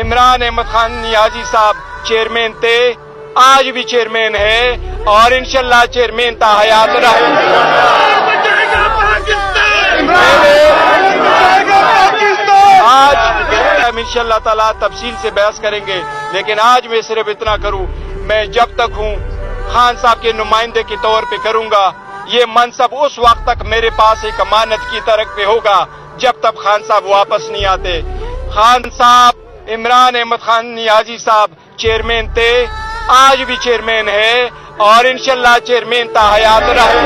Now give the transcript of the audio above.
عمران احمد خان نیازی صاحب چیئرمین تھے، آج بھی چیئرمین ہے اور انشاءاللہ چیئرمین تا حیات رہے۔ آج ہم انشاءاللہ تعالیٰ تفصیل سے بحث کریں گے، لیکن آج میں صرف اتنا کروں، میں جب تک ہوں خان صاحب کے نمائندے کے طور پہ کروں گا۔ یہ منصب اس وقت تک میرے پاس ایک امانت کی طرح پہ ہوگا جب تک خان صاحب واپس نہیں آتے۔ خان صاحب عمران احمد خان نیازی صاحب چیئرمین تھے، آج بھی چیئرمین ہے اور انشاءاللہ چیئرمین تا حیات رہے۔